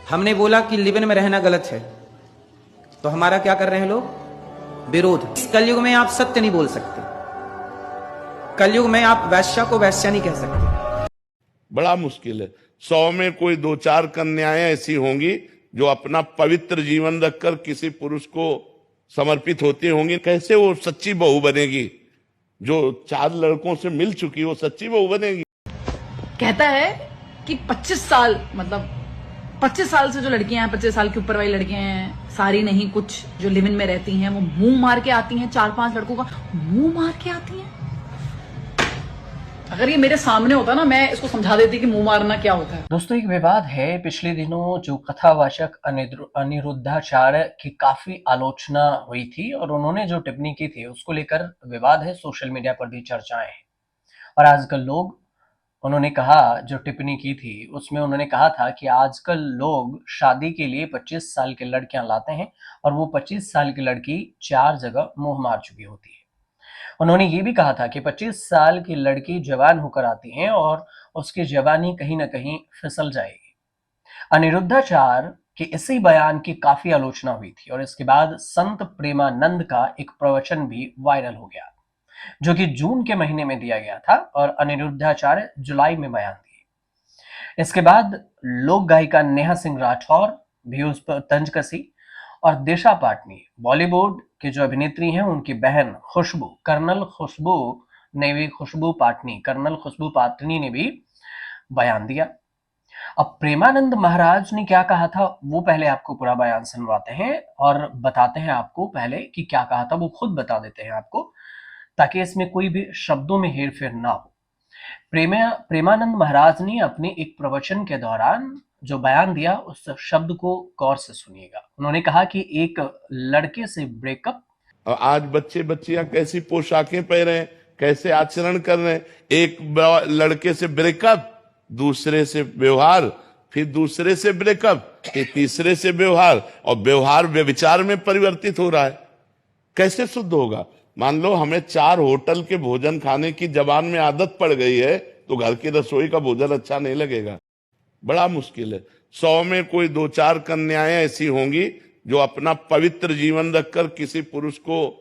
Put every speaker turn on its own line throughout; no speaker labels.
हमने बोला कि लिव इन में रहना गलत है, तो हमारा क्या कर रहे हैं लोग? विरोध। इस कलयुग में आप सत्य नहीं बोल सकते, कलयुग में आप वैश्या को वैश्या नहीं कह सकते।
बड़ा मुश्किल है। 100 में कोई 2-4 कन्याएं ऐसी होंगी जो अपना पवित्र जीवन रखकर किसी पुरुष को समर्पित होती होंगी। कैसे वो सच्ची बहू बनेगी? जो 4 लड़कों से मिल चुकी वो सच्ची बहू बनेगी?
कहता है कि 25 साल, मतलब 25 साल से जो लड़कियां हैं, 25 साल के ऊपर वाली लड़कियां हैं, सारी नहीं, कुछ जो लिव इन में रहती हैं, वो मुंह मार के आती हैं, 4-5 लड़कों का मुंह मार के आती हैं। अगर ये मेरे सामने होता ना, मैं इसको समझा देती कि मुंह मारना क्या होता है।
दोस्तों, एक विवाद है। पिछले दिनों जो कथावाचक अनिरुद्धाचार्य की काफी आलोचना हुई थी और उन्होंने जो टिप्पणी की थी उसको लेकर विवाद है, सोशल मीडिया पर भी चर्चाएं हैं। और आजकल लोग, उन्होंने कहा, जो टिप्पणी की थी उसमें उन्होंने कहा था कि आजकल लोग शादी के लिए 25 साल की लड़कियां लाते हैं और वो 25 साल की लड़की 4 जगह मुंह मार चुकी होती है। उन्होंने ये भी कहा था कि 25 साल की लड़की जवान होकर आती है और उसकी जवानी कहीं ना कहीं फिसल जाएगी। अनिरुद्धाचार्य के इसी बयान की काफी आलोचना हुई थी और इसके बाद संत प्रेमानंद का एक प्रवचन भी वायरल हो गया, जो कि जून के महीने में दिया गया था और अनिरुद्धाचार्य जुलाई में बयान दिए। इसके बाद लोक गायिका नेहा सिंह राठौर भी उस पर तंज कसी और दिशा पाटनी, बॉलीवुड की जो अभिनेत्री हैं, उनकी बहन खुशबू, कर्नल खुशबू पाटनी ने भी बयान दिया। अब प्रेमानंद महाराज ने क्या कहा था वो पहले आपको पूरा बयान सुनवाते हैं और बताते हैं आपको पहले कि क्या कहा था, वो खुद बता देते हैं आपको, ताकि इसमें कोई भी शब्दों में हेरफेर ना हो। प्रेमानंद महाराज ने अपने एक प्रवचन के दौरान जो बयान दिया उस शब्द को गौर से सुनिएगा। उन्होंने कहा कि एक लड़के से ब्रेकअप।
आज बच्चे बच्चियां कैसी पोशाकें पहने, कैसे आचरण कर रहे हैं। एक लड़के से ब्रेकअप, दूसरे से व्यवहार, फिर दूसरे से ब्रेकअप, फिर तीसरे से व्यवहार, और व्यवहार व्यभिचार में परिवर्तित हो रहा है। कैसे शुद्ध होगा? मान लो हमें 4 होटल के भोजन खाने की जबान में आदत पड़ गई है, तो घर की रसोई का भोजन अच्छा नहीं लगेगा। बड़ा मुश्किल है। 100 में कोई 2-4 कन्याएं ऐसी होंगी जो अपना पवित्र जीवन रखकर किसी पुरुष को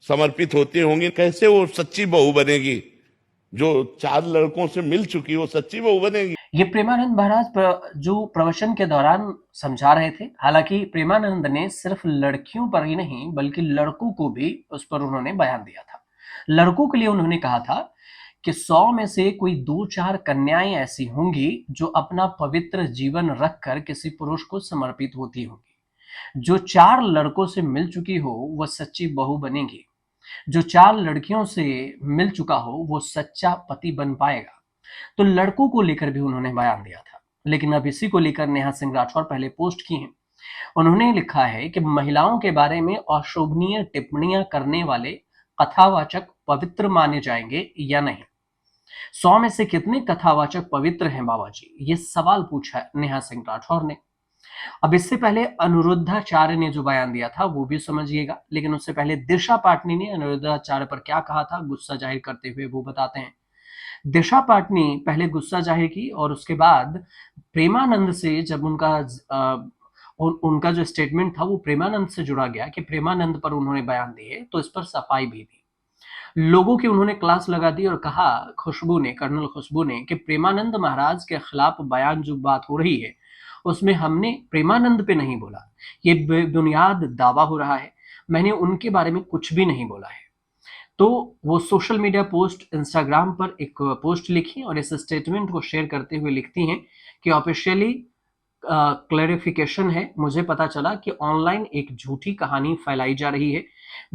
समर्पित होती होंगी। कैसे वो सच्ची बहू बनेगी? जो 4 लड़कों से मिल चुकी वो सच्ची बहू बनेगी?
ये प्रेमानंद महाराज जो प्रवचन के दौरान समझा रहे थे। हालांकि प्रेमानंद ने सिर्फ लड़कियों पर ही नहीं बल्कि लड़कों को भी उस पर उन्होंने बयान दिया था। लड़कों के लिए उन्होंने कहा था कि 100 में से कोई 2-4 कन्याएं ऐसी होंगी जो अपना पवित्र जीवन रखकर किसी पुरुष को समर्पित होती होंगी। जो 4 लड़कों से मिल चुकी हो वह सच्ची बहू बनेगी। जो 4 लड़कियों से मिल चुका हो वो सच्चा पति बन पाएगा। तो लड़कों को लेकर भी उन्होंने बयान दिया था। लेकिन अब इसी को लेकर नेहा सिंह राठौर पहले पोस्ट की हैं। उन्होंने लिखा है कि महिलाओं के बारे में अशोभनीय टिप्पणियां करने वाले कथावाचक पवित्र माने जाएंगे या नहीं। 100 में से कितने कथावाचक पवित्र हैं बाबा जी? ये सवाल पूछा नेहा सिंह राठौर ने। अब इससे पहले अनिरुद्धाचार्य ने जो बयान दिया था वो भी समझिएगा, लेकिन उससे पहले दिशा पाटनी ने अनिरुद्धाचार्य पर क्या कहा था गुस्सा जाहिर करते हुए, वो बताते हैं। दिशा पाटनी पहले गुस्सा जाहिर की और उसके बाद प्रेमानंद से जब उनका जो स्टेटमेंट था वो प्रेमानंद से जुड़ा गया कि प्रेमानंद पर उन्होंने बयान दिए, तो इस पर सफाई भी दी। लोगों की उन्होंने क्लास लगा दी और कहा कर्नल खुशबू ने कि प्रेमानंद महाराज के खिलाफ बयान जो बात हो रही है उसमें हमने प्रेमानंद पे नहीं बोला, ये बेबुनियाद दावा हो रहा है, मैंने उनके बारे में कुछ भी नहीं बोला है। तो वो सोशल मीडिया पोस्ट, इंस्टाग्राम पर एक पोस्ट लिखी और इस स्टेटमेंट को शेयर करते हुए लिखती हैं कि ऑफिशियली क्लैरिफिकेशन है, मुझे पता चला कि ऑनलाइन एक झूठी कहानी फैलाई जा रही है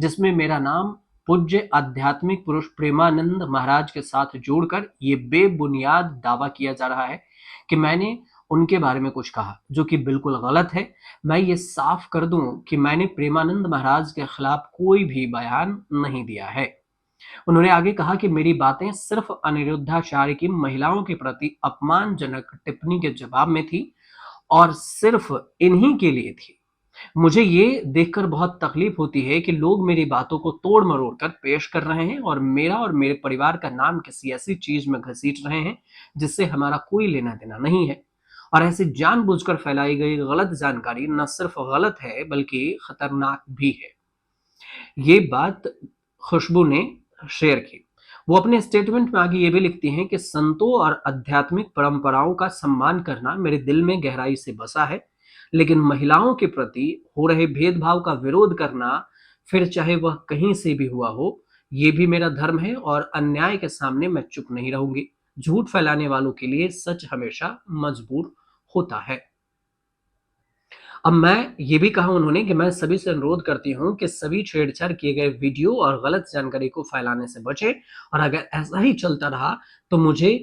जिसमें मेरा नाम पूज्य आध्यात्मिक पुरुष प्रेमानंद महाराज के साथ जोड़कर ये बेबुनियाद दावा किया जा रहा है कि मैंने उनके बारे में कुछ कहा, जो कि बिल्कुल गलत है। मैं ये साफ कर दूं कि मैंने प्रेमानंद महाराज के खिलाफ कोई भी बयान नहीं दिया है। उन्होंने आगे कहा कि मेरी बातें सिर्फ अनिरुद्धाचार्य की महिलाओं के प्रति अपमानजनक टिप्पणी के जवाब में थी और सिर्फ इन्हीं के लिए थी। मुझे ये देखकर बहुत तकलीफ होती है कि लोग मेरी बातों को तोड़ मरोड़ कर पेश कर रहे हैं और मेरा और मेरे परिवार का नाम किसी ऐसी चीज में घसीट रहे हैं जिससे हमारा कोई लेना देना नहीं है। और ऐसी जानबूझकर फैलाई गई गलत जानकारी न सिर्फ गलत है बल्कि खतरनाक भी है। ये बात खुशबू ने शेयर की। वो अपने स्टेटमेंट में आगे ये भी लिखती हैं कि संतों और आध्यात्मिक परंपराओं का सम्मान करना मेरे दिल में गहराई से बसा है, लेकिन महिलाओं के प्रति हो रहे भेदभाव का विरोध करना, फिर चाहे वह कहीं से भी हुआ हो, ये भी मेरा धर्म है और अन्याय के सामने मैं चुप नहीं रहूंगी। झूठ फैलाने वालों के लिए सच हमेशा मजबूर होता है। अब मैं ये भी कहा उन्होंने कि मैं सभी से अनुरोध करती हूं कि सभी छेड़छाड़ किए गए वीडियो और गलत जानकारी को फैलाने से बचें, और अगर ऐसा ही चलता रहा तो मुझे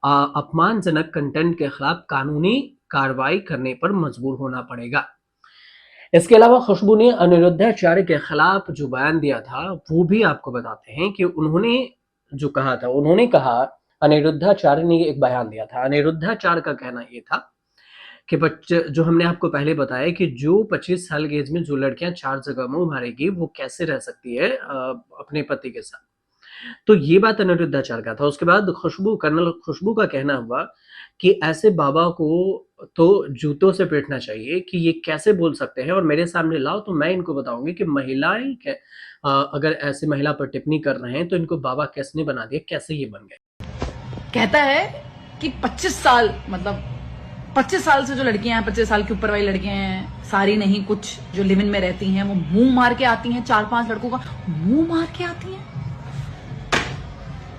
अपमानजनक कंटेंट के खिलाफ कानूनी कार्रवाई करने पर मजबूर होना पड़ेगा। इसके अलावा खुशबू ने अनिरुद्धाचार्य के खिलाफ जो बयान दिया था वो भी आपको बताते हैं कि उन्होंने जो कहा था, उन्होंने कहा, अनिरुद्धाचार्य ने एक बयान दिया था। अनिरुद्धाचार्य का कहना ये था कि बच्चे, जो हमने आपको पहले बताया कि जो 25 साल की एज में जो लड़कियां 4 जगह मुंह मारेगी वो कैसे रह सकती है अपने पति के साथ। तो ये बात अनिरुद्धाचार्य का था। उसके बाद कर्नल खुशबू का कहना हुआ कि ऐसे बाबा को तो जूतों से पीटना चाहिए कि ये कैसे बोल सकते हैं, और मेरे सामने लाओ तो मैं इनको बताऊंगी कि महिलाएं अगर ऐसे महिला पर टिप्पणी कर रहे हैं तो इनको बाबा किसने बना दिया, कैसे ये बन गए।
कहता है कि 25 साल मतलब 25 साल से जो लड़कियां हैं, 25 साल के ऊपर वाली लड़कियां हैं, सारी नहीं, कुछ जो लिव इन में रहती हैं, वो मुंह मार के आती हैं, 4-5 लड़कों का मुंह मार के आती हैं।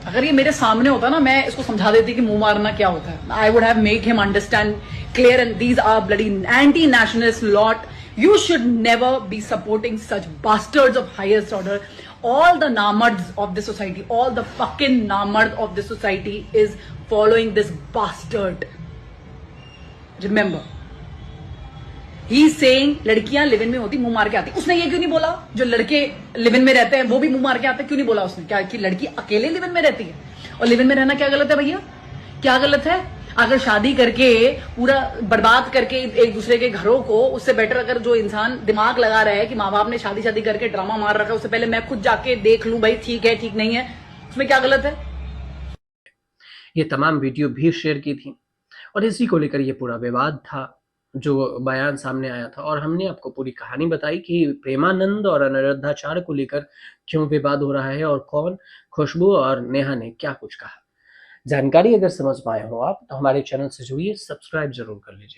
अगर ये मेरे सामने होता ना, मैं इसको समझा देती कि मुंह मारना क्या होता है। I would have make him understand clear, and these are bloody anti nationalist lot. You should never be supporting such bastards of highest order. All the namards of the society, all the fucking namard of the society is following this bastard. Remember, he's saying लड़कियां live in में होती मुंह मार के आती। उसने ये क्यों नहीं बोला जो लड़के लिव इन में रहते हैं वो भी मुंह मार के आते, क्यों नहीं बोला उसने? क्या कि लड़की अकेले लिव इन में रहती है? और लिव इन में रहना क्या गलत है भैया? क्या गलत है? अगर शादी करके पूरा बर्बाद करके एक दूसरे के घरों को, उससे बेटर अगर जो इंसान दिमाग लगा रहा है कि माँ बाप ने शादी करके ड्रामा मार रखा है, उससे पहले मैं खुद जाके देख लूं भाई ठीक है ठीक नहीं है, उसमें क्या गलत है?
ये तमाम वीडियो भी शेयर की थी और इसी को लेकर ये पूरा विवाद था जो बयान सामने आया था, और हमने आपको पूरी कहानी बताई कि प्रेमानंद और अनिरुद्धाचार्य को लेकर क्यों विवाद हो रहा है और कौन, खुशबू और नेहा ने क्या कुछ कहा। जानकारी अगर समझ पाए हो आप तो हमारे चैनल से जुड़िए, सब्सक्राइब जरूर कर लीजिए।